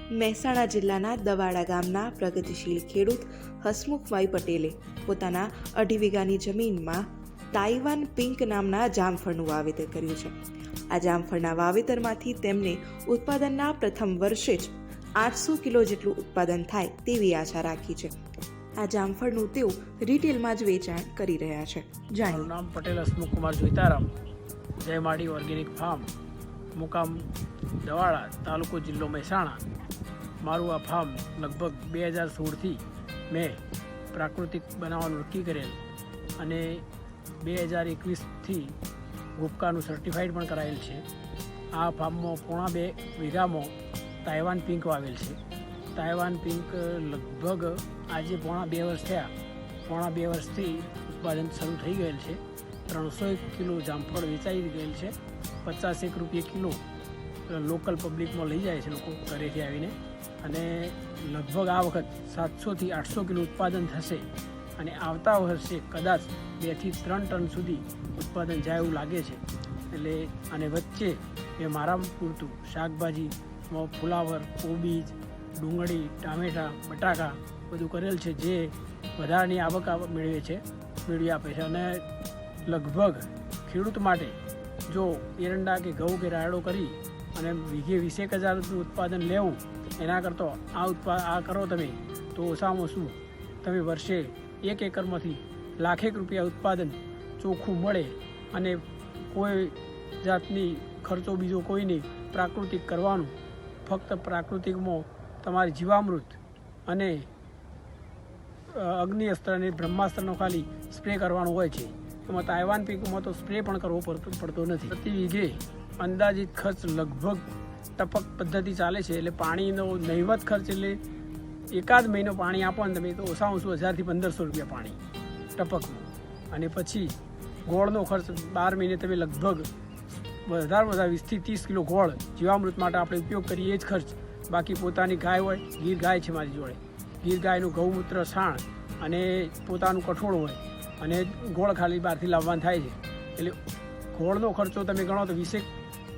મહેસાણા જિલ્લાના દવાડા ગામના પ્રગતિશીલ ખેડૂત હસમુખભાઈ પટેલે પોતાના 2.5 વીઘાની જમીનમાં તાઇવાન પિંક નામના જામફળનું વાવેતર કર્યું છે। આ જામફળના વાવેતરમાંથી તેમને ઉત્પાદનના પ્રથમ વર્ષે જ 800 કિલો જેટલું ઉત્પાદન થાય તેવી આશા રાખી છે। આ જામફળનું તેઓ રિટેલમાં જ વેચાણ કરી રહ્યા છે। મારું નામ પટેલ હસમુખ કુમાર જોઈતારામ, જય માડી ઓર્ગેનિક ફાર્મ, મુકામ દવાડા, તાલુકો જિલ્લો મહેસાણા। મારું આ ફાર્મ લગભગ 2016થી મેં પ્રાકૃતિક બનાવવાનું નક્કી કરેલ અને 2021થી ગુપકાનું સર્ટિફાઈડ પણ કરાયેલ છે। આ ફાર્મમાં 2.5 વીઘામાં તાઇવાન પિંક વાવેલ છે। તાઇવાન પિંક લગભગ આજે 2.5 વર્ષ થયા, 2.5 વર્ષથી ઉત્પાદન શરૂ થઈ ગયેલ છે। 300 કિલો જામફળ વેચાઈ ગયેલ છે। 50 રૂપિયા કિલો લોકલ પબ્લિકમાં લઈ જાય છે લોકો ઘરેથી આવીને, અને લગભગ આ વખત 700થી 800 કિલો ઉત્પાદન થશે અને આવતા વર્ષે કદાચ 2 થી 3 ટન સુધી ઉત્પાદન જાય એવું લાગે છે। એટલે અને વચ્ચે મેં મારા પૂરતું શાકભાજીમાં ફુલાવર, કોબીજ, ડુંગળી, ટામેટાં, બટાકા બધું કરેલ છે, જે વધારાની આવક મેળવી આપે છે। અને લગભગ ખેડૂત માટે જો એરંડા કે ઘઉં કે રાયડો કરી અને વીઘે 20,000 ઉત્પાદન લેવું, એના કરતાં આ કરો તમે તો ઓછામાં ઓછું તમે વર્ષે 1 એકરમાંથી લાખેક રૂપિયા ઉત્પાદન ચોખ્ખું મળે અને કોઈ જાતની ખર્ચો બીજો કોઈ નહીં, પ્રાકૃતિક કરવાનું। ફક્ત પ્રાકૃતિકમાં તમારી જીવામૃત અને અગ્નિ અસ્ત્ર અને બ્રહ્માસ્ત્રનો ખાલી સ્પ્રે કરવાનો હોય છે। એમાં તાઇવાન પિંકમાં તો સ્પ્રે પણ કરવો પડતો નથી। પ્રતિ વીઘે અંદાજિત ખર્ચ લગભગ ટપક પદ્ધતિ ચાલે છે, એટલે પાણીનો નહીવત ખર્ચ, એટલે એકાદ મહિનો પાણી આપો ને તમે તો ઓછામાં ઓછું 1000થી 1500 રૂપિયા પાણી ટપકનું, અને પછી ગોળનો ખર્ચ 12 મહિને તમે લગભગ વધારે 20થી 30 કિલો ગોળ જીવામૃત માટે આપણે ઉપયોગ કરીએ, એ જ ખર્ચ। બાકી પોતાની ગાય હોય, ગીર ગાય છે મારી જોડે, ગીર ગાયનું ગૌમૂત્ર, છાણ અને પોતાનું કઠોળ હોય, અને ગોળ ખાલી બહારથી લાવવાનું થાય છે। એટલે ગોળનો ખર્ચો તમે ગણો તો 20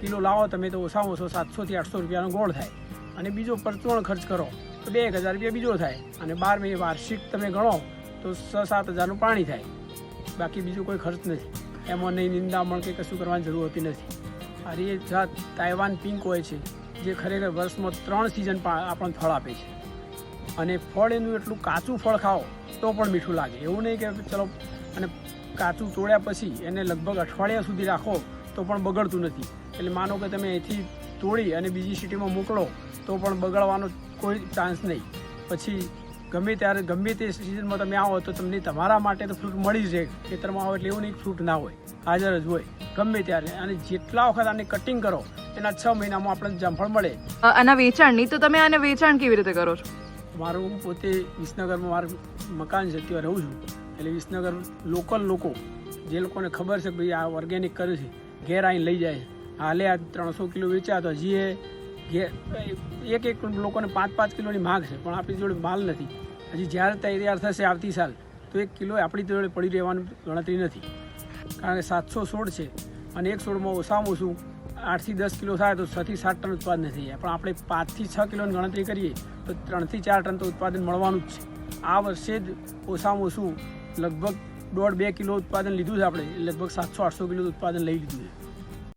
કિલો લાવો તમે તો ઓછામાં ઓછો 700થી 800 રૂપિયાનો ગોળ થાય, અને બીજો પરચુરણ ખર્ચ કરો તો 2000 રૂપિયા બીજો થાય, અને 12 મહિને વાર્ષિક તમે ગણો તો 6-7 હજારનું પાણી થાય। બાકી બીજું કોઈ ખર્ચ નથી, એમાં નહીં નિંદામણ કે કશું કરવાની જરૂર હોતી નથી। આ એ જાત તાઇવાન પિંક હોય છે, જે ખરેખર વર્ષમાં 3 સિઝન આપણને ફળ આપે છે, અને ફળ એનું એટલું કાચું ફળ ખાઓ તો પણ મીઠું લાગે, એવું નહીં કે ચલો, અને કાચું તોડ્યા પછી એને લગભગ અઠવાડિયા સુધી રાખો તો પણ બગડતું નથી। એટલે માનો કે તમે અહીંથી તોડી અને બીજી સિટીમાં મોકલો તો પણ બગડવાનો કોઈ ચાન્સ નહીં। પછી ગમે ત્યારે ગમે તે સિઝનમાં તમે આવો તો તમને તમારા માટે તો ફ્રૂટ મળી જ રહે। ખેતરમાં આવો એટલે એવું નહીં ફ્રૂટ ના હોય, હાજર જ હોય ગમે ત્યારે, અને જેટલા વખત આને કટિંગ કરો એના 6 મહિનામાં આપણને જામફળ મળે। આના વેચાણની તો તમે આને વેચાણ કેવી રીતે કરો છો? મારું પોતે વિસનગરમાં મારું મકાન છે, ત્યાં રહું છું। એટલે વિસનગર લોકલ લોકો, જે લોકોને ખબર છે કે ભાઈ આ ઓર્ગેનિક કરે છે, ઘેર આવીને લઈ જાય છે। હાલે આ 300 કિલો વેચ્યા તો હજી એક લોકોને 5-5 કિલોની માગ છે, પણ આપણી જોડે માલ નથી। હજી જ્યારે તૈયાર થશે આવતી સાલ તો 1 કિલો આપણી જોડે પડી રહેવાની ગણતરી નથી, કારણ કે 700 છોડ છે, અને એક છોડમાં ઓછામાં ઓછું 8 થી 10 કિલો થાય તો 6 થી 7 ટન ઉત્પાદન થઈ જાય, પણ આપણે 5 થી 6 કિલોની ગણતરી કરીએ તો 3 થી 4 ટન તો ઉત્પાદન મળવાનું જ છે। આ વર્ષે જ ઓછામાં ઓછું લગભગ 1.5-2 કિલો ઉત્પાદન લીધું છે આપણે, લગભગ 700-800 કિલો ઉત્પાદન લઈ લીધું છે।